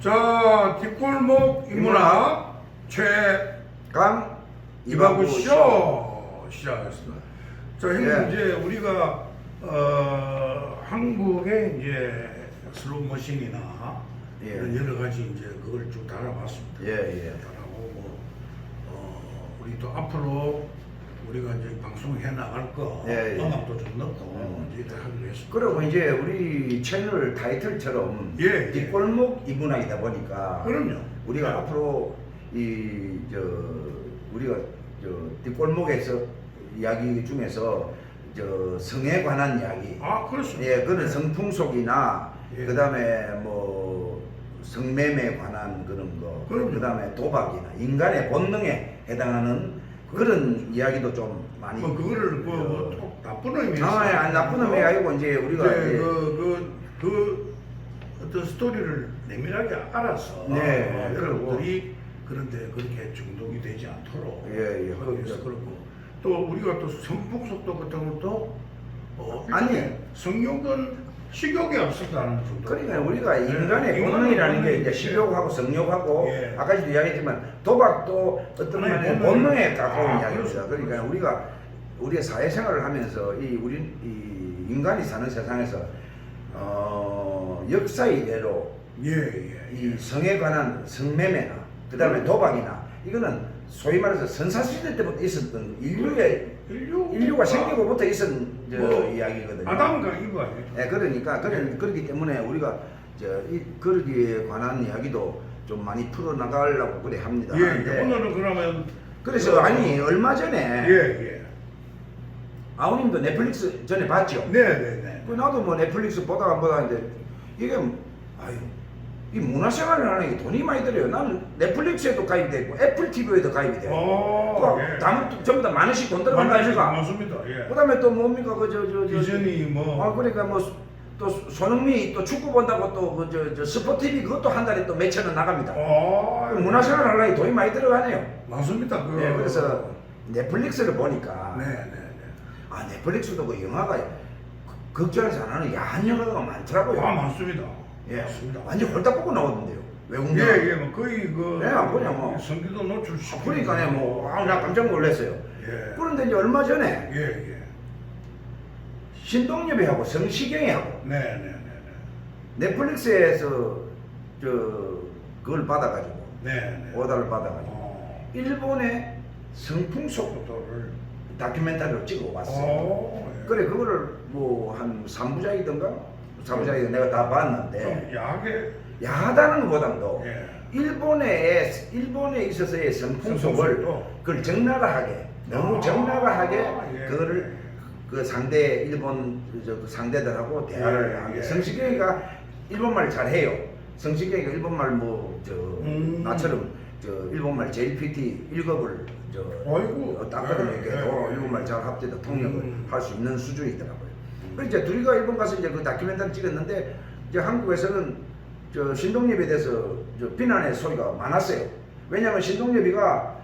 자, 뒷골목 인문학 최강 이바구 쇼 시작하겠습니다. 자, 형님 이제 우리가 한국의 이제 슬롯 머신이나 이런 여러 가지 이제 그걸 쭉 달아봤습니다. 달아보고 우리 또 앞으로 우리가 이제 방송해 나갈 거 음악도 좀 넣고 이제 하기로 했습니다. 그리고 이제 우리 채널 타이틀처럼 뒷골목 인문학이다 보니까 그럼요. 우리가 앞으로 우리가 뒷골목에서 이야기 중에서 성에 관한 이야기, 그렇습니다. 그런 성풍속이나 그다음에 뭐 성매매에 관한 그런 거, 그다음에 도박이나 인간의 본능에 해당하는 그런 이야기도 좀 많이. 그거를 또 나쁜 의미에서. 아니 나쁜 의미가 아니고 이제 우리가 그 어떤 스토리를 내밀하게 알아서 여러분들이 그런데 그렇게 중독이 되지 않도록 하기 위해서 그렇고, 또 우리가 또 성풍속도 같은 것도 아니 성욕은 식욕이 없었다는 정도. 그러니까 우리가 인간의 본능이라는 게 이제 식욕하고 성욕하고 아까도 이야기했지만 도박도 어떤 면에 본능에 가까운 이야기입니다. 그러니까 우리가 사회생활을 하면서 우리 인간이 사는 세상에서 역사 이대로 이 성에 관한 성매매나 그다음에 도박이나 이거는 소위 말해서 선사시대 때부터 있었던 인류가 생기고부터 있었던 이야기거든요. 아담과 이브 아니에요? 네, 그러니까 그렇기 때문에 우리가 거기에 관한 이야기도 좀 많이 풀어 나가려고 그래 합니다. 오늘은 그러면 그래서 얼마 전에 아우님도 넷플릭스 전에 봤죠? 네네네. 나도 뭐 넷플릭스 보다가 안 보다 하는데 이게 이 문화생활을 하는 게 돈이 많이 들어요. 나는 넷플릭스에도 가입이 되고 애플 TV에도 가입이 돼요. 또 전부 다 만 원씩 돈 들어간다 아닙니까? 맞습니다. 그다음에 또 뭡니까 디즈니 뭐. 그러니까 뭐 또 손흥민이 또 축구 본다고 또 스포 TV 그것도 한 달에 또 몇천 원 나갑니다. 문화생활 하려니 돈이 많이 들어가네요. 맞습니다. 그래서 넷플릭스를 보니까 넷플릭스도 그 영화가 극장에서 안 하는 야한 영화가 많더라고요. 맞습니다. 맞습니다. 완전 홀딱 보고 나오던데요. 외국 영화. 뭐 거의 안 보냐 뭐. 성기도 노출시키고. 그러니까 나 깜짝 놀랐어요. 그런데 이제 얼마 전에 신동엽이하고 성시경이하고 넷플릭스에서 그걸 받아가지고 오다를 받아가지고 일본의 성풍속도를 다큐멘터리로 찍어봤어요. 그래 그거를 뭐 한 3부작이던가 4부작이 내가 다 봤는데 야하다는 것보다도 일본에 있어서의 성풍속을 그걸 적나라하게 너무 적나라하게 그거를 그 일본 상대들하고 대화를 하게. 성시경이가 일본말 잘해요. 성시경이가 일본말 나처럼 일본말 JPT 1급을 땄거든요. 일본말 잘 합쳐서 통역을 할 수 있는 수준이더라고요. 그래서 이제 둘이가 일본 가서 이제 그 다큐멘터리 찍었는데 이제 한국에서는 신동엽에 대해서 비난의 소리가 많았어요. 왜냐하면 신동엽이가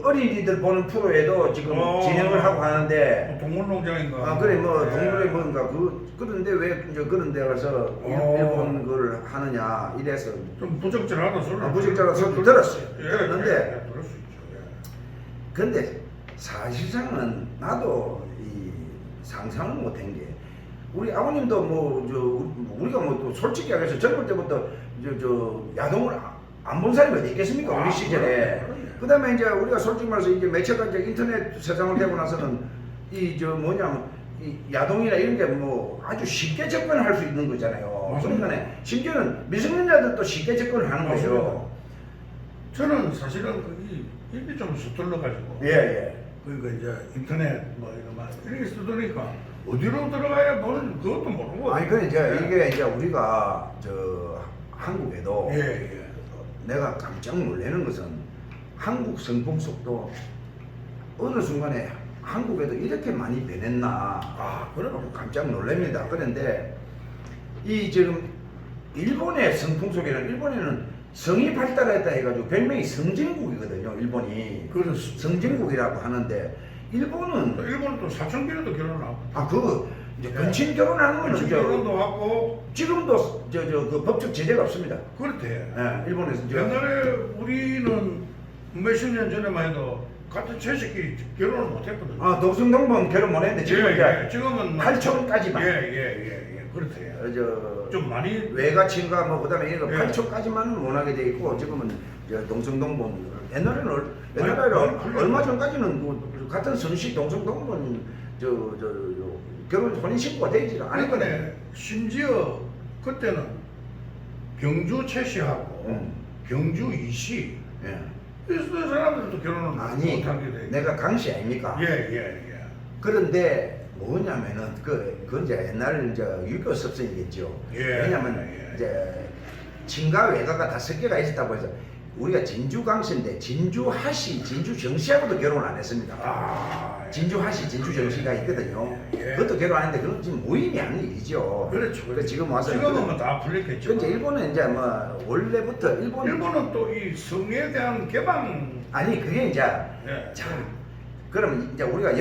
어린이들 보는 프로에도 지금 진행을 하고 하는데 동물농장인가? 동물에 뭔가 그런데 왜 이제 그런 데 가서 일본 걸 하느냐 이래서 좀 부적절하다 소리. 부적절하다 소리 들었어요. 들었는데 들을 수 있죠. 근데 사실상은 나도 상상을 못한 게 우리 아버님도 우리가 또 솔직히 얘기해서 젊을 때부터 야동을 안 본 사람이 어디 있겠습니까? 우리 시절에. 그다음에 이제 우리가 솔직히 말해서 이제 매체가 이제 인터넷 세상을 되고 나서는 이 야동이나 이런 게 뭐 아주 쉽게 접근할 수 있는 거잖아요. 그러니까 심지어는 미성년자들도 쉽게 접근을 하는 거죠. 저는 사실은 이게 좀 서툴러가지고. 그러니까 이제 인터넷 이렇게 쓰더니까 어디로 들어가야 보는 그것도 모르고. 그래 이게 이제 우리가 한국에도 내가 깜짝 놀라는 것은 한국 성풍속도 어느 순간에 한국에도 이렇게 많이 변했나 그러고 깜짝 놀랍니다. 그런데 지금 일본의 성풍속에는 일본에는 성이 발달했다 해가지고 별명이 성진국이거든요. 일본이 성진국이라고 하는데 일본은 또 사촌끼리도 결혼을 하고. 이제 근친 결혼하는 거는 근친 결혼도 하고 지금도 그 법적 제재가 없습니다. 그렇대. 예, 일본에서 옛날에 우리는 몇십 년 전에만 해도 같은 채식끼리 결혼을 못했거든요. 동성 동본 결혼 못했는데 지금 이제 지금은 8촌까지만. 그렇대요. 좀 많이 외가친과 뭐 그다음에 이런 거 예. 8촌까지만은 원하게 돼 있고 지금은 동성 동본 옛날에는 많이 얼마 전까지는 뭐 같은 선씨 동성 동본 결혼 혼인 신고가 되지 않았거든요. 아니 심지어 그때는 경주 최씨하고 경주 이씨 예. 이 사람들도 결혼을 아니 못하게 돼. 내가 강씨 아닙니까? 예. 그런데 뭐냐면은 그 이제 옛날 이제 유교 습성이겠죠. 예. 왜냐면 이제 친가 외가가 다 섞여가 있었다고 해서 우리가 진주 강씨인데 진주 하씨, 진주 정씨하고도 결혼 안 했습니다. 진주 하씨, 진주 정씨가 있거든요. 예. 그것도 결혼 안 했는데 그건 지금 무의미 아닌 일이죠. 그렇죠. 그러니까 지금 와서 지금은 뭐 다 풀렸겠죠. 이제 일본은 이제 뭐 원래부터 일본은 또 이 성에 대한 개방 아니 그게 이제 예. 자 그러면 이제 우리가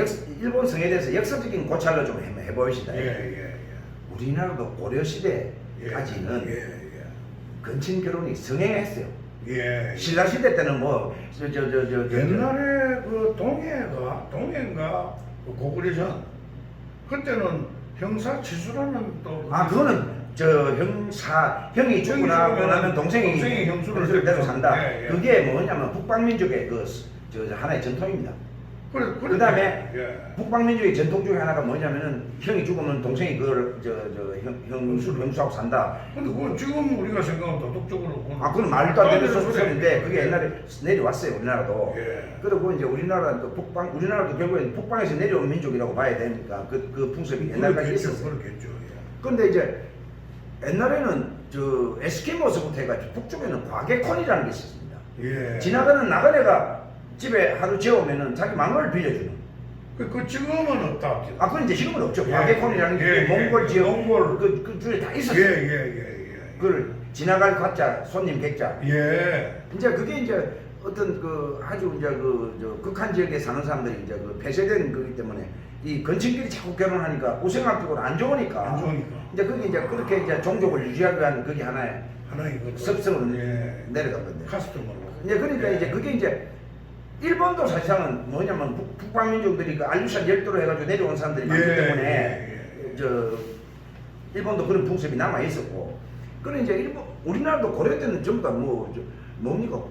일본 성에 대해서 역사적인 고찰을 좀 해보시다. 예. 우리나라도 고려 시대까지는 근친 결혼이 성행했어요. 예. 신라 시대 때는 뭐 옛날에 그 동해인가 그 고구려전 그때는 형사 치수라는 또 그거는 형이 죽고 나고 나면 동생이 형수를 대로 산다. 예. 그게 뭐냐면 북방민족의 하나의 전통입니다. 그 다음에 북방민족의 전통 중에 하나가 뭐냐면은 형이 죽으면 동생이 그걸 형수하고 산다. 근데 그건 지금 우리가 생각하면 도덕적으로 그건 말도 안 되는 소리인데 그게 옛날에 내려왔어요 우리나라도. 예. 그리고 이제 우리나라도 결국엔 북방에서 내려온 민족이라고 봐야 되니까 그 풍습이 옛날까지 있었어요. 그렇겠죠. 그런데 이제 옛날에는 에스키모스부터 해가지고 북쪽에는 과개콘이라는 게 있었습니다. 예. 지나가는 나그네가 집에 하루 재우면은 자기 망을 빌려주는. 그 지금은 없다. 그건 이제 지금은 없죠. 예. 과개콘이라는 게 몽골 지역 그 줄에 다 있었어요. 예. 그걸 지나갈 가짜, 손님 객자. 예. 이제 그게 이제 어떤 아주 이제 극한 지역에 사는 사람들이 이제 폐쇄된 거기 때문에 이 건친끼리 자꾸 결혼하니까 우생학적으로 안 좋으니까. 이제 그게 이제 그렇게 이제 종족을 유지하기 위한 그게 하나의 습성을 내려간 건데. 카스텀으로. 이제 그러니까 이제 그게 이제 일본도 사실상은 뭐냐면 북방민족들이 그 알루산 열도로 해가지고 내려온 사람들이 많기 때문에 일본도 그런 풍습이 남아 있었고. 그런 이제 우리나라도 고려 때는 전부 다 뭡니까?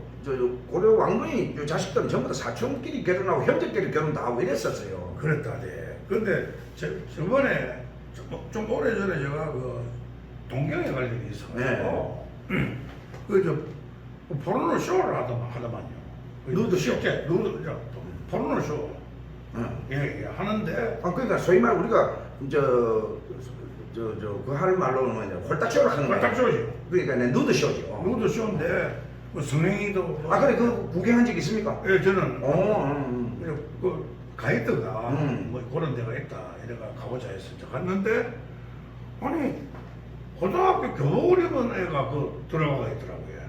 고려 왕건이 자식들은 전부 다 사촌끼리 결혼하고 형제끼리 결혼 다 하고 이랬었어요. 그랬다네. 근데 저번에 좀 오래전에 제가 동경에 갈 일이 있어가지고 포르노 쇼를 하더만요. 누드 쇼? 포르노 쇼. 하는데. 그러니까 소위 말 우리가 그 하는 말로는 뭐냐 홀딱쇼를 하는 거예요. 홀딱쇼죠. 그러니까 누드 쇼죠. 누드 쇼인데 성행이도. 그래 그 구경한 적 있습니까? 예, 저는. 그 가이드가 뭐 그런 데가 있다 이래가 가보자 해서 갔는데 아니 고등학교 교복을 입은 애가 들어가 있더라고요.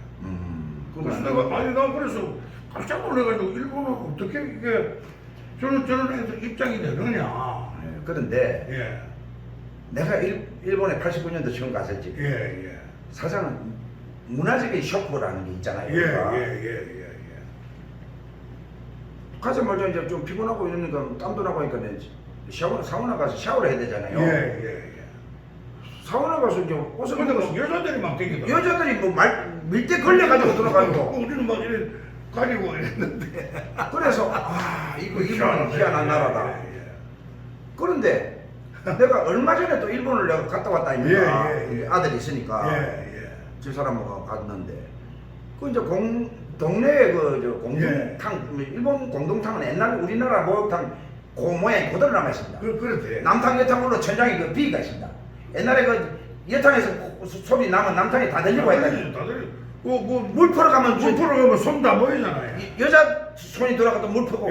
그래서 내가 난 그래서 깜짝 놀래가지고 일본은 어떻게 이게 저런 애들 입장이 되느냐. 그런데 내가 일본에 89년도 처음 갔었지. 사실은 문화적인 쇼크라는 게 있잖아요. 가자마자 이제 좀 피곤하고 이러니까 땀도 나고 하니까 사우나 가서 샤워를 해야 되잖아요. 사우나 가서 이제 옷을 근데 여자들이 막 땡기더라고. 여자들이 밀대 걸려가지고 들어가고 우리는 막 이래 가리고 이랬는데. 그래서 이거 일본은 희한한 나라다. 그런데 내가 얼마 전에 또 일본을 내가 갔다 왔다 아닙니까? 아들이 있으니까 저 사람하고 갔는데 그 이제 동네에 공동탕 일본 공동탕은 옛날 우리나라 목욕탕 그 모양이 그대로 남아 있습니다. 그렇대. 남탕 여탕으로 천장에 비가 있습니다. 옛날에 여탕에서 소리 나면 남탕에 다 들리고 했다니. 물 풀어 가면 손 다 보이잖아요. 여자 손이 들어가도 물 푸고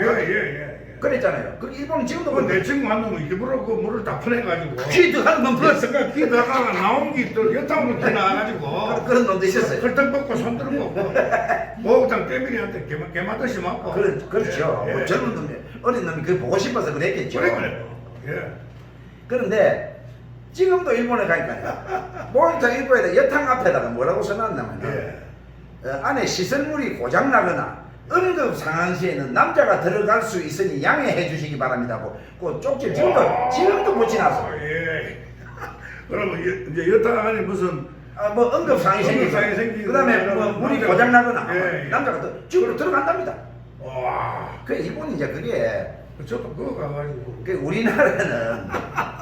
그랬잖아요. 그 일본은 지금도 내 친구 한 놈은 일부러 물을 다 퍼내가지고 키 들어가는 건 풀었어. 키 들어가가 나온 게 또 여탕으로 키 나와가지고 그런 놈도 있었어요. 헐떡 벗고 손 들고 목욕탕 때밀이한테 개맞듯이 맞고. 그렇죠. 젊은 놈이 어린 놈이 그거 보고 싶어서 그랬겠죠. 그래. 그런데 지금도 일본에 가니까 모니터 입구에다 여탕 앞에다가 뭐라고 써놨냐면 안에 시설물이 고장나거나 응급 상황 시에는 남자가 들어갈 수 있으니 양해해 주시기 바랍니다고 그 쪽지 지금도 붙여놨어. 예. 그러면 이제 여타 안에 무슨 뭐 응급 상황이 생기고 그다음에 뭐 물이 고장나거나 남자가 집으로 들어간답니다. 와. 그 일본이 이제 그게 저도 그거 가가지고. 그 우리나라는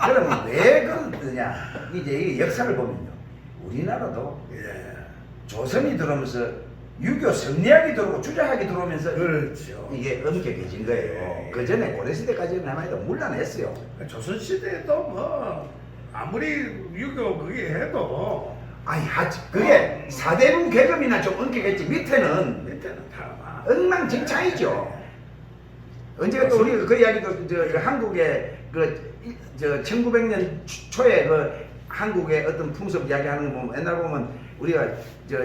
그러면 왜 그러느냐 이제 이 역사를 보면요 우리나라도 조선이 들어오면서 유교 성리학이 들어오고 주자학이 들어오면서 그렇죠. 이게 엄격해진 거예요. 그 전에 고려시대까지는 아마도 물란했어요. 조선시대도 뭐 아무리 유교 그게 해도 아니 그게 사대문 계급이나 좀 엄격했지 밑에는 다 엉망진창이죠. 언제가 또 우리 그 이야기도 저 한국의 그 1900년 초에 그 한국의 어떤 풍습 이야기하는 거 보면 옛날 보면 우리가 저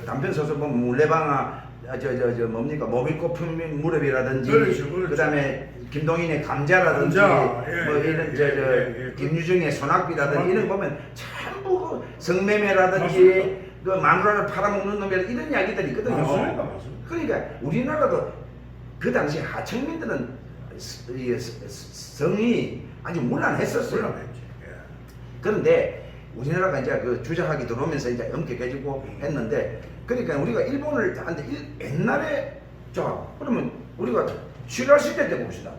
단편 소설 보면 물레방아 뭡니까 모밀꽃 핀 무렵이라든지 그렇죠. 그다음에 김동인의 감자라든지 뭐 이런 김유정의 소낙비라든지 이런 거 보면 전부 그 성매매라든지 그 마누라를 팔아먹는 놈이라든지 이런 이야기들이 있거든요. 맞습니다. 그러니까 우리나라도 그 당시 하층민들은 성이 아주 문란했었어요. 그런데 우리나라가 이제 그 주자학이 들어오면서 이제 엄격해지고 했는데 그러니까 우리가 일본을 하는데 옛날에 자 그러면 우리가 신라 시대 때 봅시다.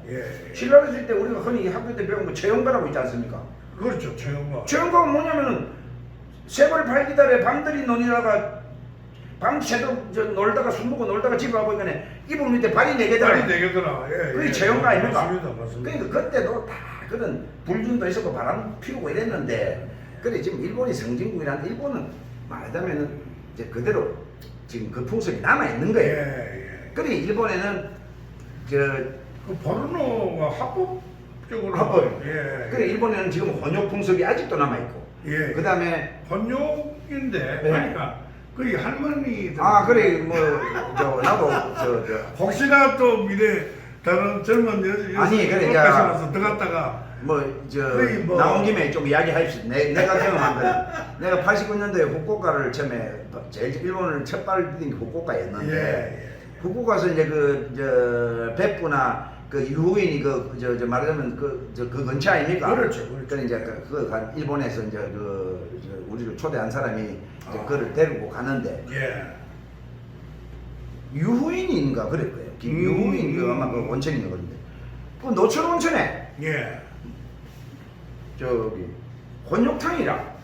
신라 시대 때 우리가 흔히 학교 때 배운 거 채용가라고 있지 않습니까? 그렇죠. 채용가. 채용가가 뭐냐면은 세벌 팔기달에 밤들이 논이다가 밤새도록 놀다가 술 먹고 놀다가 집에 와보니까 이불 밑에 발이 4개더라. 발이 4개더라. 그게 채용가 아닙니까? 맞습니다. 그러니까 그때도 다 그런 불균도 있었고 바람 피우고 이랬는데 그래 지금 일본이 성진국이라는 일본은 말하자면은 이제 그대로 지금 그 풍습이 남아 있는 거예요. 그래 일본에는 그 포르노가 합법적으로 합법. 그래 일본에는 지금 혼욕 풍습이 아직도 남아 있고. 그다음에 혼욕인데 그러니까 그 할머니들. 그래 뭐 나도 혹시나 또 미래 다른 젊은 아니 그러니까 들어갔다가 나온 김에 좀 이야기하십시오. 내가 경험한 거는 내가 89년도에 후쿠오카를 처음에 제일 일본을 첫 발을 디딘 게 후쿠오카였는데 후쿠오카에서 이제 베프나 그 유후인이 말하자면 그 근처 아닙니까? 그렇죠. 그래 이제 일본에서 이제 우리를 초대한 사람이 그를 데리고 가는데 유후인인가 그럴 거예요. 유후인 아마 그 원천인가 그런데 그 노천 원천에 저기 혼욕탕이라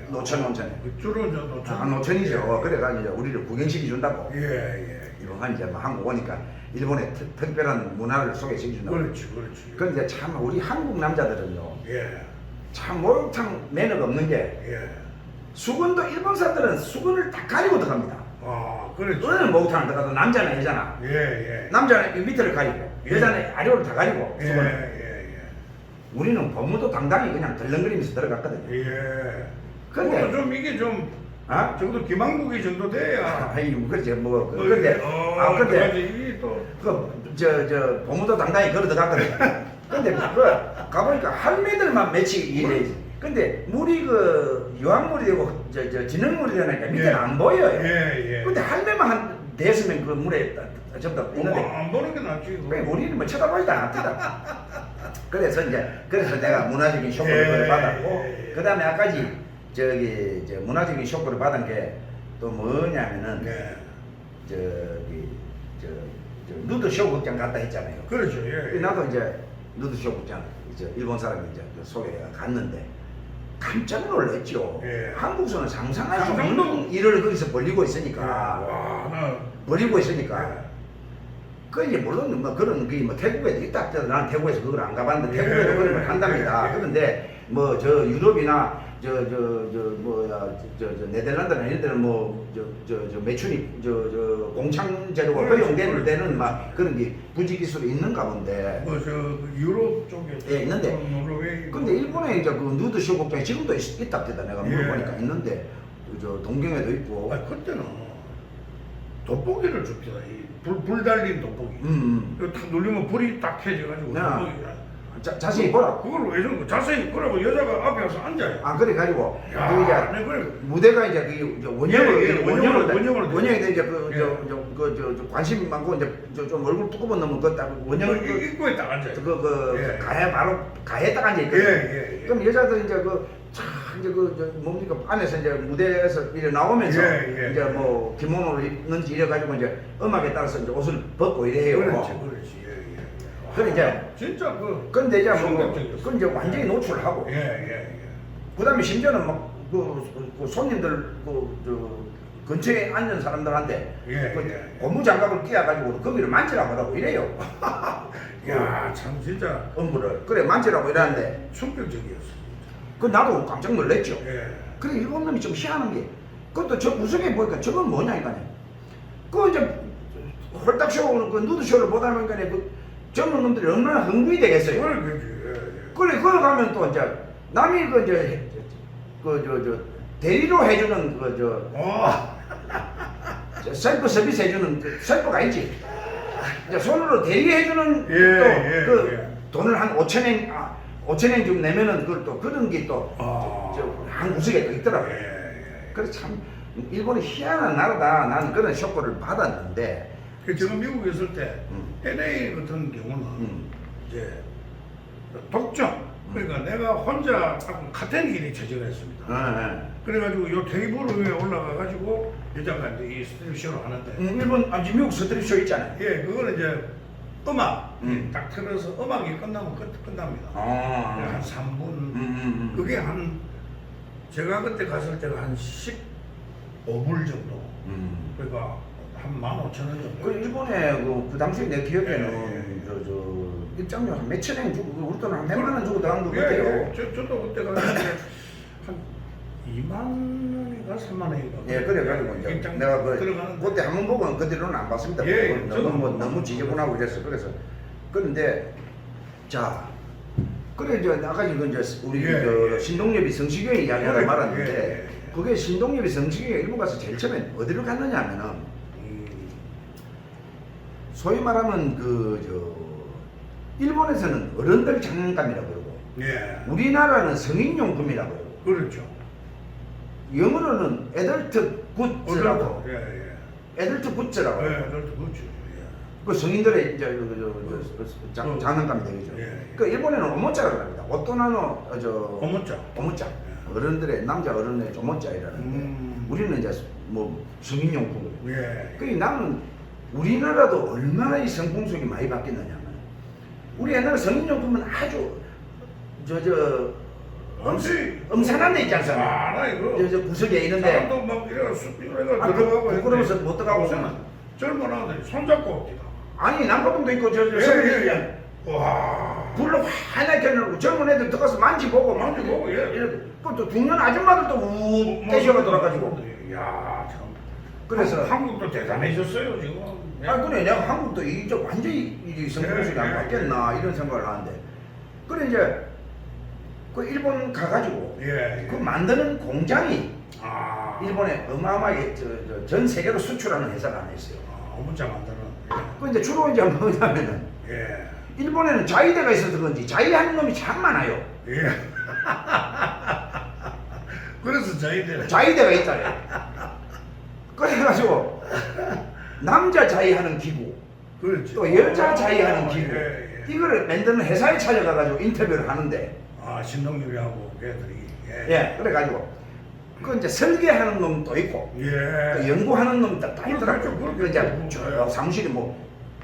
노천 원천에 주로 노천. 노천이죠. 그래가지고 우리를 구경시켜 준다고. 이번 이제 한국 오니까 일본의 특별한 문화를 소개시켜 준다고. 그렇지. 그런데 참 우리 한국 남자들은요. 참 목욕탕 매너가 없는 게 수건도 일본 사람들은 수건을 다 가리고 들어갑니다. 그렇죠. 어느 목욕탕을 들어가도 남자는 여자나 남자는 밑을 가리고 여자는 아래를 다 가리고 수건을. 우리는 법무도 당당히 그냥 덜렁거리면서 들어갔거든요. 근데 좀 이게 좀 정도 기망국이 정도 돼야. 그렇지 뭐 근데 이게 또 법무도 당당히 걸어 들어갔거든요. 근데 가보니까 할매들만 며칠 일해야지. 근데 물이 유황물이 되고 진흙물이 되니까 밑에는 안 보여요. 근데 할매만 됐으면 그 물에 전부 다 있는데 안 보는 게 낫지. 우리는 뭐 쳐다보지도 않았다. 그래서 내가 문화적인 쇼크를 받았고 그 다음에 아까지 문화적인 쇼크를 받은 게 또 뭐냐면은 누드쇼 극장 갔다 했잖아요. 그렇죠. 나도 이제 누드쇼 극장 일본 사람이 이제 소개가 갔는데 깜짝 놀랐죠. 한국에서는 상상할 수 없는 일을 거기서 벌리고 있으니까. 그 이제 물론 뭐 그런 게 뭐 태국에도 있다 하더라도 나는 태국에서 그걸 안 가봤는데 태국에도 그런 걸 한답니다. 그런데 뭐 유럽이나 네덜란드나 이런 데는 매춘이 공창 재료가 허용되는 데는 막 그런 게 부지 기술이 있는가 본데. 유럽 쪽에 있는데. 근데 일본에 이제 그 누드쇼 극장이 지금도 있다 하더라. 내가 물어보니까 있는데 동경에도 있고. 그때는 돋보기를 줍니다. 불 달린 돋보기. 이거 탁 누르면 불이 딱 켜져가지고 돋보기가 자세히 보라. 그걸 왜 저런 거 자세히 보라고 여자가 앞에 와서 앉아요. 아 그래 가지고 야, 그 이제 네, 그래. 무대가 이제 그 원형으로 돼. 원형이 이제 예. 관심이 많고 이제 좀 얼굴 두꺼운 놈은 그딱 원형을 입구에 딱 앉아요. 그 예. 가해 바로 가해 딱 앉아 예, 있거든. 예, 예. 그럼 여자들 이제 이제 뭡니까 안에서 이제 무대에서 이래 나오면서 예, 예. 이제 뭐 기모노를 입는지 이래 가지고 이제 음악에 따라서 이제 옷을 벗고 이래 해요. 그렇지. 예, 예. 그래 이제 진짜 근데 이제 뭐 충격적이었어. 그건 이제 완전히 노출하고 예, 예, 그다음에 심지어는 막 그 손님들 근처에 앉은 사람들한테 예, 그 예. 고무장갑을 끼워가지고 거기를 만지라고 하라고 이래요. 예. 야, 참 진짜 음부를 그래 만지라고 이러는데 충격적이었어. 그 나도 깜짝 놀랐죠. 예. 그래 일본 놈이 좀 희한한 게 그것도 저 구석에 보니까 저건 뭐냐 이거네. 그 이제 홀딱 쇼, 그 누드 쇼를 보다 보니까 그 젊은 놈들이 얼마나 흥분이 되겠어요. 그걸 그지. 예, 예. 그래 그걸 가면 또 이제 남이 그 이제 대리로 해주는 셀프 서비스 해주는 그 셀프가 있지. 이제 손으로 대리해주는 예, 또 예, 그 예. 돈을 한 5,000엔 좀 내면은 그걸 또 그런 게 또 한 구석에 또 있더라고요. 예, 예. 그래서 참 일본이 희한한 나라다. 나는 그런 쇼크를 받았는데. 그 제가 미국에 있을 때 음. LA 같은 경우는 이제 독점. 그러니까 내가 혼자 같은 길에 처절했습니다. 그래가지고 요 테이블 위에 올라가가지고 여자가 이제 이 스트립 쇼를 하는데 일본 미국 스트립 쇼 있잖아요. 예, 그거는 이제 음악 음. 딱 틀어서 음악이 끝나면 끝납니다. 아. 한 3분. 그게 한 제가 그때 갔을 때가 한 15불 정도. 그러니까 한 15,000원 정도. 그 일본에 그 당시에 내 기억에는 예. 입장료 한 몇천 원 주고 우리 돈은 한 100만 원 주고 들어간 거 같아요. 예, 저도 그때 갔는데 한 2만 원인가 3만 원인가. 예, 그래 가지고 이제 입장 내가 들어가는데. 그때 한 번 보고 그 뒤로는 안 봤습니다. 예, 너무 저도 너무 지저분하고 그랬어. 그래서 그런데 자. 그래 이제 아까 이제 우리 예, 예. 신동엽이 성시경의 이야기를 예, 말았는데 예, 예. 그게 신동엽이 성시경이 일본 가서 제일 처음에 어디를 갔느냐 하면은 소위 말하면 일본에서는 어른들 장난감이라고 그러고 예. 우리나라는 성인용품이라고 그러고 그렇죠. 영어로는 애덜트 굿즈라고 예, 예. 애덜트 굿즈라고 예, 그렇죠. 그렇죠. 그 성인들의 이제 장난감이 되겠죠. 예. 그 일본에는 오모짜라고 합니다. 오토나노 어머짜. 오모짜. 어른들의 남자 어른의 오모짜 이라는데 우리는 이제 뭐 성인용품. 예. 그 나는 우리나라도 얼마나 이 성풍속이 많이 바뀌었느냐면 우리 옛날에 성인용품은 아주 음산한 데 있지 않습니까? 아, 이거. 저 구석에 있는데 사람도 막 이래가 들어가고 부끄러워서 못 들어가고 요새는 젊은 아들이 손잡고 옵니다. 아니 남포동도 있고 예, 서울에 와. 불로 환하게 해놓고 젊은 애들 들어가서 만지보고 만지보고, 예. 이렇게 또 중년 아줌마들도 우 떼셔가 돌아가지고 야, 참. 그래서 한국도 대단해졌어요 지금. 예. 아 그래 내가 한국도 이제 완전히 이 성풍속이 안 예, 예, 바뀌었나 이런 생각을 하는데 그래 이제 그 일본 가가지고 예. 그 만드는 공장이 아. 일본에 어마어마하게 전 세계로 수출하는 회사가 하나 있어요. 어문자 만드는. 그 이제 주로 이제 뭐냐면은 예. 일본에는 자위대가 있어서 그런지 자위하는 놈이 참 많아요. 예. 그래서 저희들 자위대가 있잖아요. 그래가지고 남자 자위하는 기구, 그렇지. 또 여자 자위하는 기구 예, 예. 이거를 만드는 회사에 찾아가가지고 인터뷰를 하는데, 아 신동엽이하고 걔들이. 예, 그래가지고 그 이제 설계하는 놈도 있고, 예. 또 연구하는 놈도 다 그렇죠, 있더라고요. 그렇죠. 그 이제 저 사무실이 뭐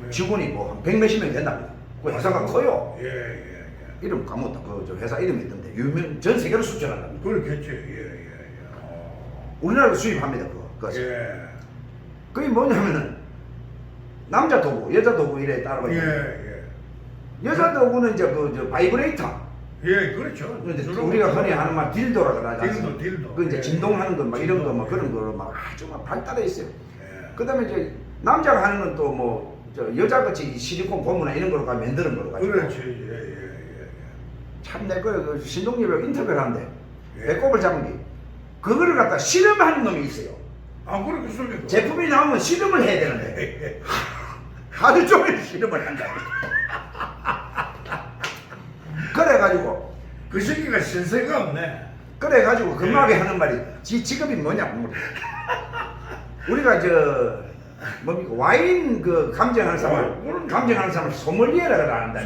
예. 직원이 뭐 한 100몇십 명 된답니다. 그 회사가 커요. 예, 예, 예. 이름 까먹었다. 그 회사 이름이 있던데 전 세계로 수출한답니다. 그렇겠지. 예, 예, 예. 우리나라도 수입합니다. 그거. 예. 그게 뭐냐면은 남자 도구, 여자 도구 이래 따라가 예, 있는데 예. 여자 도구는 이제 저 바이브레이터. 예, 그렇죠. 근데 주로 우리가 그렇죠. 흔히 하는 말 딜도라고 하지 않습니까? 딜도. 그 이제 예. 진동하는 거 막 이런 거 막 진동, 그런 예. 거로 막 아주 막 발달해 있어요. 예. 그다음에 이제 남자가 하는 건 또 뭐 여자 같이 실리콘 고무나 이런 거로 만드는 거로 가지고. 그렇지. 예, 예, 예. 참 내 그 신동엽이 인터뷰를 하는데 예. 배꼽을 잡은 게 그거를 갖다 실험하는 놈이 있어요. 아, 그렇게 쏠리고. 제품이 나오면 실험을 해야 되는데 하루 종일 실험을 한다. 그래가지고 그 시기가 신세가 없네. 그래가지고 금방에 하는 말이 지 직업이 뭐냐 우리가 뭡니까 와인 그 감정하는 사람을 소믈리에라고 한다.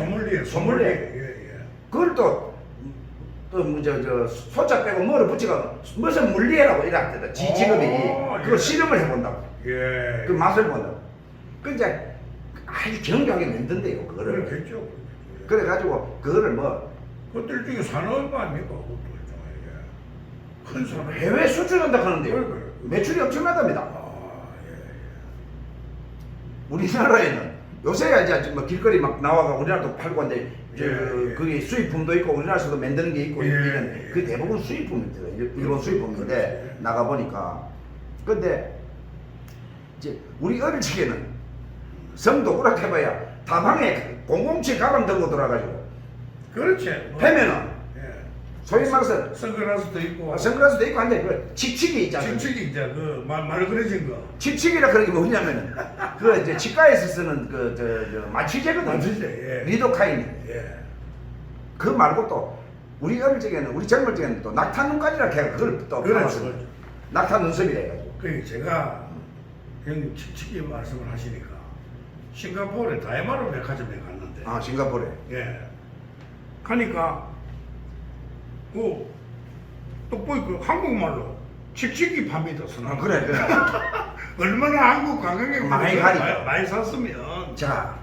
소믈리에. 예. 그걸 저 소자 빼고 뭐를 붙이고 무슨 물리에라고 이랬거든. 지 직업이 그걸 예. 실험을 해본다고. 예. 그 맛을 본다고. 그 이제 아주 정교하게 만든대요 그거를. 그렇겠죠. 그래가지고 그거를 뭐 그것들 중에 산업 아닙니까? 그것도 일종의 큰 산업. 해외 수출한다 하는데요. 그래. 매출이 엄청나답니다. 예. 우리나라에는 요새야 이제 뭐 길거리 막 나와가 우리나라도 팔고 한데 예. 그게 수입품도 있고 우리나라에서도 만드는 게 있고 예. 이런 그 대부분 수입품입니다. 일본 수입품인데 나가 보니까 근데 이제 우리 어릴 적에는 성도 오락해봐야 다방에 007 가방 들고 돌아가지고 그렇지. 패면은 예. 소위 말해서 선글라스도 있고. 선글라스도 있고 한데 그 칙칙이 있잖아요. 칙칙이 이제 말 그려진 거. 칙칙이라 그런 게 뭐냐면은 그 이제 치과에서 쓰는 그 마취제거든요. 마취제, 예. 리도카인. 예. 그 말고 또 우리 어릴 적에는 우리 젊을 적에는 또 낙타 눈까지라 해가 그걸 또 그렇죠. 팔았어요. 낙타 눈썹이라 해가지고. 그 제가 형님 칙칙이 말씀을 하시니까 싱가포르에 다이마루 백화점에 갔는데. 아 싱가포르에. 예. 가니까 그 떡볶이 그 한국말로 칙칙이 팝니다. 아 그래. 얼마나 한국 관광객 많이 가니까. 많이 샀으면. 자,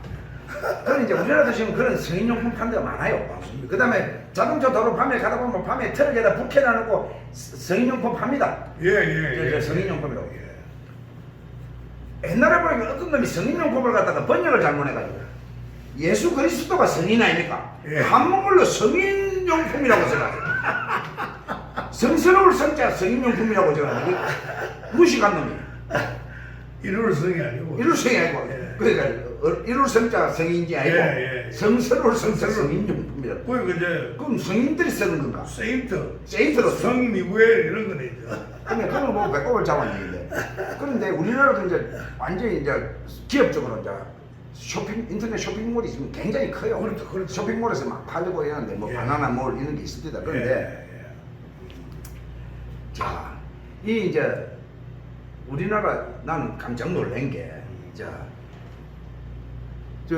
그런 이제 우리나라도 지금 그런 성인용품 파는 데가 많아요. 맞습니다. 그 다음에 자동차 도로 밤에 가다 보면 밤에 트럭에다 부캐 놔놓고 성인용품 팝니다. 예. 성인용품이라고. 예. 옛날에 보니까 어떤 놈이 성인용품을 갖다가 번역을 잘못해가지고 예수 그리스도가 성인 아닙니까? 예. 한문물로 성인용품이라고 써놨어요. 성스러울 성자 성인용품이라고 적어놨어요. 무식한 놈이. 일월성이 아니고. 일울성이 아니고 예. 그러니까 일울성자 성인지 아니고 예. 성스러울 성자 성인용품이라. 그 이제 그럼 성인들이 쓰는 건가? 세인트로 써. 성미구엘 이런 거네 이제. 근데 그건 뭐 배꼽을 잡았는데 그런데 우리나라도 이제 완전히 이제 기업적으로 이제 인터넷 쇼핑몰이 지금 굉장히 커요. 그렇죠. 쇼핑몰에서 막 팔리고 이러는데 뭐 예. 바나나몰 이런 게 있습니다. 그런데 자, 이 이제 우리나라 나는 깜짝 놀란 게 저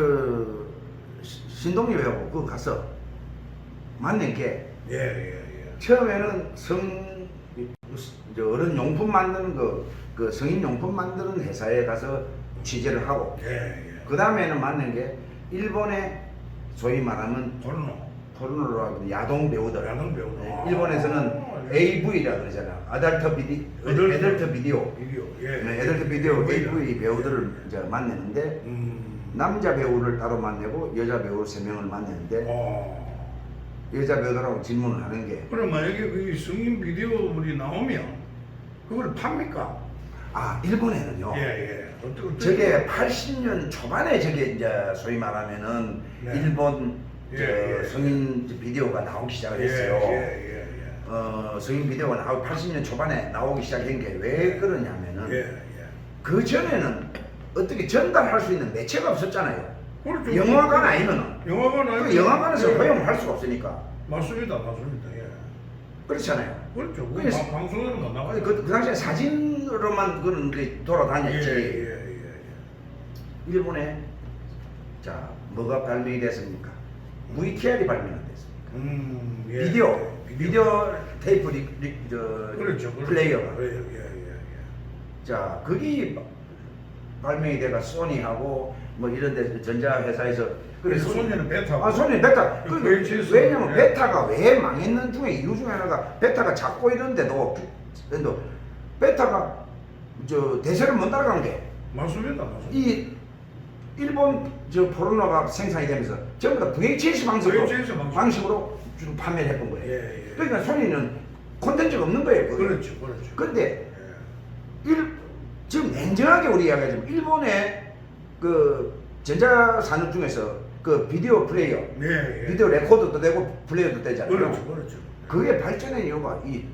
신동엽하고 그거 가서 만난 게 처음에는 어른 용품 만드는 그 성인 용품 만드는 회사에 가서 취재를 하고 그 다음에는 만난 게 일본의 소위 말하면 포르노로 하는 야동 배우들. 네, 일본에서는 AV라 그러잖아. 어덜트 비디오. 네, 어덜트 비디오 AV 배우들을 이제 만났는데 남자 배우를 따로 만나고 여자 배우 3명을 만났는데 여자 배우들하고 질문을 하는 게 그럼 만약에 그 성인 비디오물이 나오면 그걸 팝니까? 아 일본에는요. 어떻게 저게 80년 초반에 저게 이제 소위 말하면은 일본 성인 비디오가 나오기 시작을 했어요. 성인 비디오가 나오고 80년 초반에 나오기 시작한 게 왜 그러냐면은 그 전에는 어떻게 전달할 수 있는 매체가 없었잖아요. 그렇죠. 영화관 아니면은 영화관 영화관에서 허용을 할 수가 없으니까. 맞습니다. 그렇잖아요. 그렇죠. 그래서 방송에는 못 나가요. 그 당시에 사진으로만 그런 게 돌아다녔지. 일본에 자 뭐가 발명이 됐습니까? VTR이 발명이 됐습니까? 비디오 테이프 그렇죠. 플레이어가. 자 그게 발명이 돼가 소니하고 뭐 이런 데 전자회사에서 그래서 소니는 베타. 소니 베타. 왜냐면 예. 베타가 왜 망했는 중에 이유 중에 하나가 베타가 작고 이런데도 베타가 대세를 못 따라간 게 맞습니다. 이 일본 포르노가 생산이 되면서 전부 다 VHS 방식으로 좀 판매를 했던 거예요. 그러니까 소니는 콘텐츠가 없는 거예요. 그렇죠. 그런데 지금 냉정하게 우리 이야기하자면 일본의 그 전자 산업 중에서 그 비디오 플레이어, 비디오 레코더도 되고 플레이어도 되잖아요. 그렇죠. 그게 발전한 이유가 이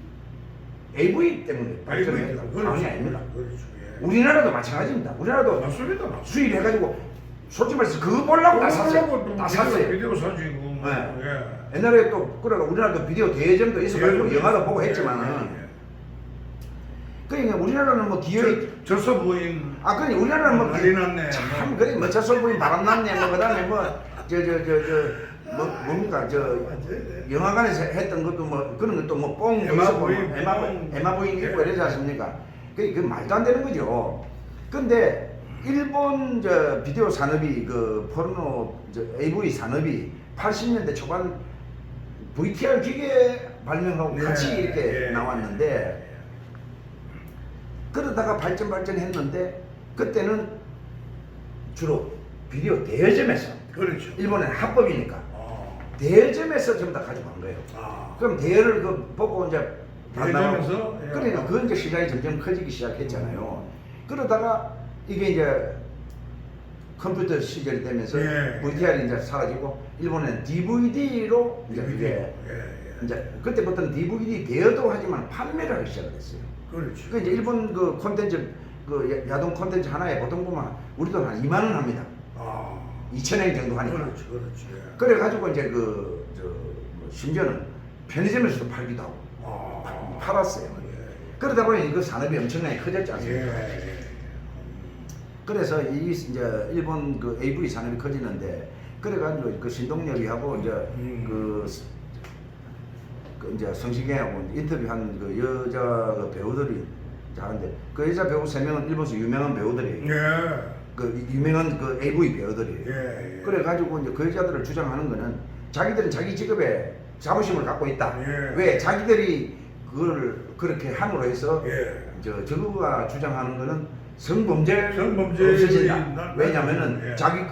AV 때문에 발전했다. 그런 게 아닙니다. 우리나라도 마찬가지입니다. 우리나라도 맞습니다. 수입해가지고 솔직히 말해서 그거 보려고 다 샀어요. 또 다 샀어요. 비디오 사주고. 뭐, 네. 예. 옛날에 또 그래가 우리나라도 비디오 대여점도 있어가지고 예, 영화도 보고 예, 했지만은 예, 예. 그러니까 우리나라는 뭐 기회 저서 부인. 그러니 우리나라는 뭐 난리 났네. 참 그래 뭐 저설 부인 바람났네 뭐 그다음에 뭐 뭡니까 영화관에서 했던 것도 뭐 그런 것도 뭐뽕 에마 부인 있고 이러지 않습니까? 그 말도 안 되는 거죠. 근데 일본 저 비디오 산업이 그 포르노 저 AV 산업이 80년대 초반 VTR 기계 발명하고 같이 이렇게 나왔는데 그러다가 발전했는데 그때는 주로 비디오 대여점에서 그렇죠. 일본은 합법이니까 대여점에서 전부 다 가져간 거예요. 그럼 대여를 그 보고 이제 대여점에서 그러니까 그 이제 시장이 점점 커지기 시작했잖아요. 그러다가 이게 이제 컴퓨터 시절이 되면서 VTR이 이제 사라지고 일본은 DVD로 이제 그게 이제 그때부터는 DVD 대여도 하지만 판매를 하기 시작했어요. 그렇죠. 그 이제 일본 그 콘텐츠 그 야동 콘텐츠 하나에 보통 보면 우리 돈 한 2만 원 합니다. 2,000원 정도 하니까. 그렇지. 그래 가지고 이제 그 심지어는 편의점에서도 팔기도 하고 팔았어요. 그러다 보니 그 산업이 엄청나게 커졌지 않습니까? 그래서 이 이제 일본 그 AV 산업이 커지는데 그래가지고 그 신동엽이하고 이제 그 이제 성시경하고 인터뷰한 그 여자 그 배우들이 이제 하는데 그 여자 배우 3명은 일본에서 유명한 배우들이에요. 그 유명한 그 AV 배우들이에요. 그래가지고 이제 그 여자들을 주장하는 거는 자기들은 자기 직업에 자부심을 갖고 있다. 왜 자기들이 그걸 그렇게 함으로 해서 저거가 주장하는 거는 성범죄 없어진다. 왜냐면은 자기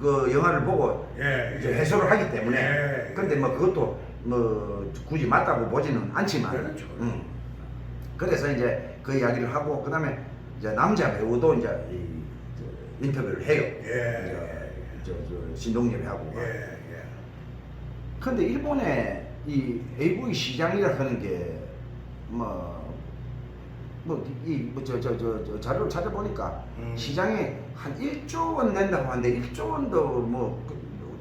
그 영화를 보고 이제 해소를 하기 때문에. 근데 뭐 그것도 뭐 굳이 맞다고 보지는 않지만. 그렇죠. 그래서 이제 그 이야기를 하고 그다음에 이제 남자 배우도 이제 인터뷰를 해요. 저 신동엽이 하고. 근데 일본의 이 AV 시장이라 하는 게 저 자료를 찾아보니까 시장에 한 1조 원 낸다고 하는데 1조 원도 뭐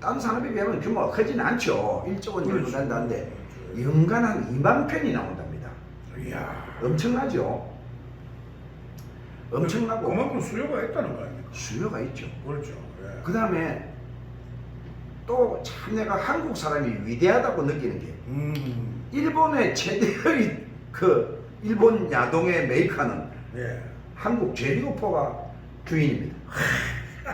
다른 산업에 비하면 규모가 크지는 않죠. 1조 원 정도 낸다는데 연간 한 2만 편이 나온답니다. 이야. 엄청나죠. 엄청나고 그만큼 수요가 있다는 거 아닙니까? 수요가 있죠. 그렇죠. 그 다음에 또 참 내가 한국 사람이 위대하다고 느끼는 게 일본의 최대의 그 일본 야동의 메이커는 한국 제리고포가 주인입니다.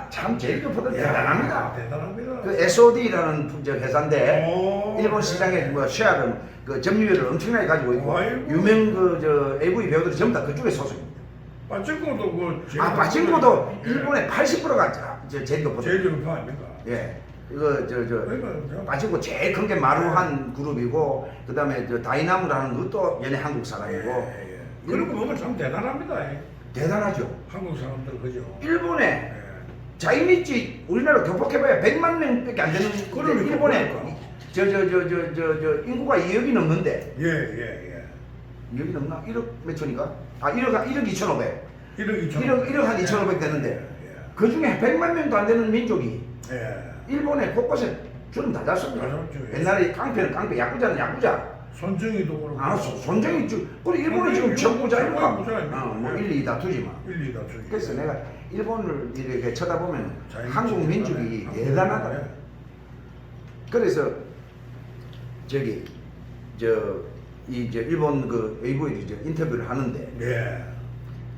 참 제리고포들 대단합니다. 대단합니다. 그 SOD라는 회사인데 일본 시장에 뭐 쉐어를 그 점유율을 엄청나게 가지고 있고 유명 그 저 AV 배우들이 전부 다 그쪽에 소속입니다. 빠진코도 그 빠진코도 일본의 80%가 제리고포. 제리고포 아닙니까? 이거 빠진코 제일 큰 게 마루한 그룹이고 그다음에 저 다이나무라는 것도 얘네 한국 사람이고. 그런 거 보면 참 대단합니다. 대단하죠. 한국 사람들 그죠. 일본에 자이니치 우리나라 교폭해봐야 100만 명밖에 안 되는 일본에 저 인구가 2억이 넘는데 2억이 넘나? 1억 몇 천인가? 1억 2,500 1억 한 2,500 되는데 그 중에 100만 명도 안 되는 민족이 일본에 곳곳에 주름 다 잤습니다. 옛날에 깡패는 깡패, 야구자는 야구자. 손정이도 그렇고. 손정이 그리고 일본이 지금 최고부자니까. 뭐 1, 2 다투지만. 1, 2 다투지. 그래서 내가 일본을 이렇게 쳐다보면 한국 민족이 대단하다. 그래서 저기 이제 일본 그 AV 이제 인터뷰를 하는데.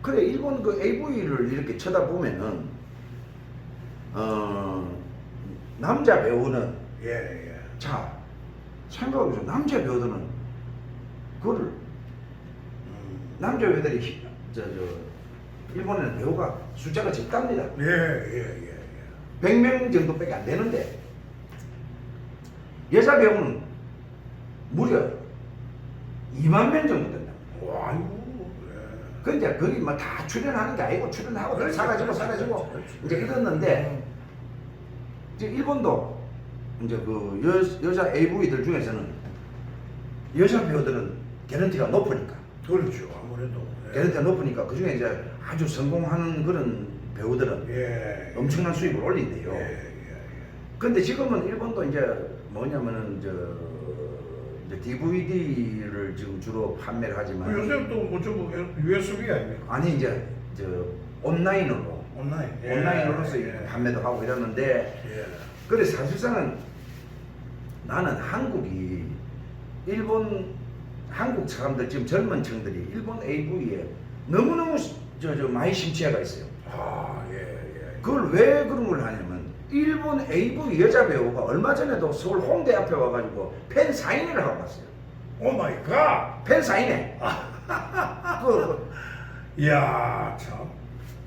그래 일본 그 AV를 이렇게 쳐다보면은 남자 배우는 자 생각해보세요. 남자 배우들은 그거를 남자 배우들이 일본에는 배우가 숫자가 적답니다. 100명 정도밖에 안 되는데 여자 배우는 무려 2만 명 정도 된다. 근데 거기 뭐 다 출연하는 게 아니고 출연하고 사라지고 이제 이랬는데 이제 일본도 이제 그 여자 AV들 중에서는 여자 배우들은 개런티가 높으니까. 그렇죠. 아무래도. 개런티가 높으니까 그 중에 이제 아주 성공하는 그런 배우들은 예. 엄청난 수입을 올린대요. 예. 근데 지금은 일본도 이제 뭐냐면은 이제 DVD를 지금 주로 판매를 하지만 요새 또뭐 전부 USB 아닙니까? 아니 이제 저 온라인으로 온라인. 예. 온라인으로서 예. 판매도 하고 이러는데 예. 그래 사실상은 나는 한국이 한국 사람들 지금 젊은 층들이 일본 AV에 너무너무 많이 심취해가 있어요. 아, 예. 그걸 왜 그런 걸 하냐면 일본 AV 여자 배우가 얼마 전에도 서울 홍대 앞에 와가지고 팬 사인회를 하고 갔어요. 오 마이 갓. 팬 사인회. 이야, 참.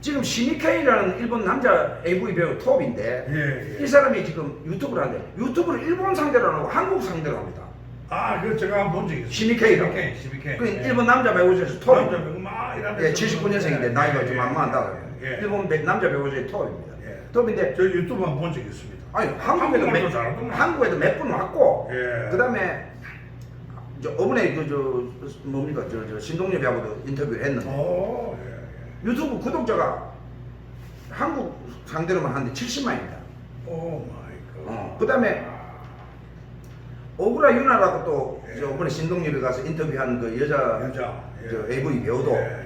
지금 시미케이라는 일본 남자 AV 배우 톱인데 예. 이 사람이 지금 유튜브를 하는데 유튜브를 일본 상대로 안 하고 한국 상대로 합니다. 아, 그 제가 한번 본 적이 있어요. 시미케이라고. 시미케이. 그 일본 남자 배우 중에서 톱입니다. 남자 배우 막 이러면서. 예, 79년생인데 나이가 좀 안 많다. 예. 일본 남자 배우 중에 톱입니다. 예. 톱인데 저 유튜브 한번 본 적이 있습니다. 아니 한국말도 잘하더만. 한국에도 몇 분 왔고 예. 그다음에 저번에 뭡니까 저 신동엽하고도 인터뷰를 했는데 오, 예. 유튜브 구독자가 한국 상대로만 하는데 70만입니다. 오 마이 갓. 그다음에 오구라 유나라고 또 예. 저번에 신동엽이 가서 인터뷰한 그 여자 예. 저 AV 배우도 예.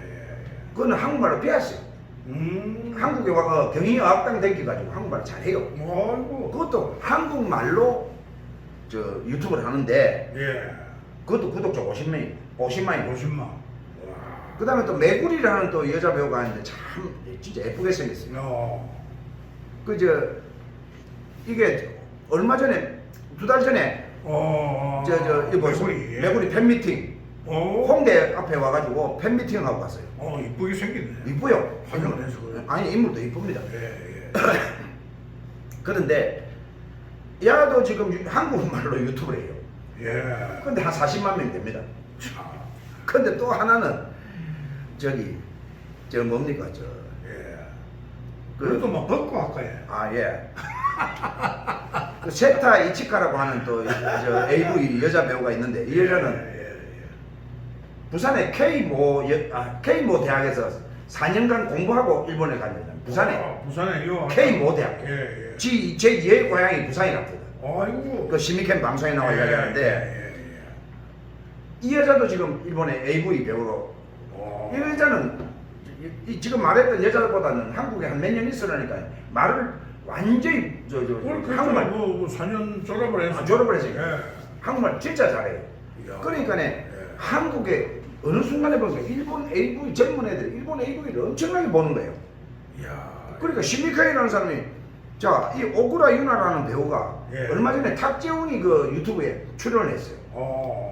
그거는 한국말로 배웠어요. 한국에 와서 경희어학당 댕기가지고 한국말 잘해요. 아이고. 그것도 한국말로 저 유튜브를 하는데 예. 그것도 구독자 50만이 50만. 와. 그 다음에 또 메구리라는 또 여자 배우가 있는데 참 진짜 예쁘게 생겼어요. 이게 얼마 전에 2달 전에 메구리 팬미팅 홍대 앞에 와가지고 팬미팅을 하고 갔어요. 이쁘게 생겼네. 이쁘요. 화장을 해서 그래요? 아니 인물도 이쁩니다. 예. 그런데 야도 지금 한국말로 유튜브를 해요. 예. 근데 한 40만 명 됩니다. 참. 근데 또 하나는 뭡니까 예. 그- 그것도 막 벗고 할까요? 예. 그 세타 이치카라고 하는 또 AV 여자 배우가 있는데 이 여자는 부산의 K모 대학에서 4년간 공부하고 일본에 간 여자. 부산에 요. K모 대학. 예. 제 2의 고향이 부산이랍니다. 아이고. 그 시미캠 방송에 나와 이야기하는데 이 여자도 지금 일본의 AV 배우로 이 여자는 지금 말했던 여자보다는 한국에 한 몇 년 있으라니까 말을 완전히 한국말 4년 졸업을 했어요. 졸업을 했어요. 예. 한국말 진짜 잘해요. 이야. 그러니까 한국에 어느 순간에 보니까 일본 AV 젊은 애들이 일본 AV를 엄청나게 보는 거예요. 이야. 그러니까 시미카이라는 사람이 이 오구라 유나라는 배우가 예. 얼마 전에 탁재훈이 그 유튜브에 출연을 했어요.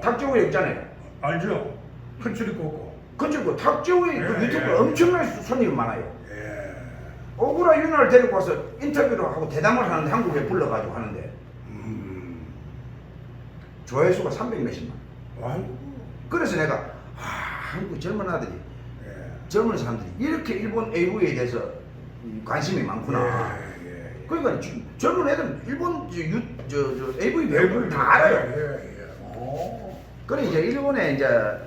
탁재훈이 있잖아요. 알죠? 컨츄리 꼬꼬. 그리고 탁재훈이 그 예, 유튜브에 예. 엄청나게 손님이 많아요. 예. 오구라 유나를 데리고 와서 인터뷰를 하고 대담을 하는데 한국에 불러가지고 하는데 조회수가 300 몇십만. 아이고. 그래서 내가 한국 젊은 아들이 예. 젊은 사람들이 이렇게 일본 AV에 대해서 관심이 많구나. 예. 그러니까 젊은 애들은 일본 AV 배우를 다 알아요. 예. 그래 이제 일본에 이제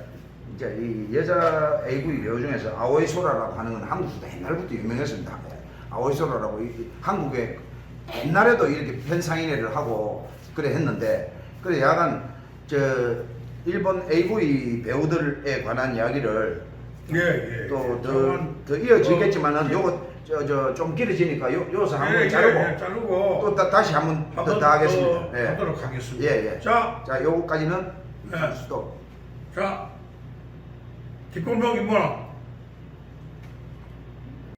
이 여자 AV 배우 중에서 아오이 소라라고 하는 건 한국에서도 옛날부터 유명했습니다. 아오이 소라라고 한국에 옛날에도 이렇게 팬사인회를 하고 그래 했는데 그래 약간 일본 AV 배우들에 관한 이야기를 예. 또 더 이어지겠지만은 요거 좀 길어지니까 요서 한번 자르고 자르고 또 다시 한번 더 하겠습니다. 예. 하도록 하겠습니다. 예. 자, 요거까지는 네. 스톱. 자, 뒷공병이 뭐라?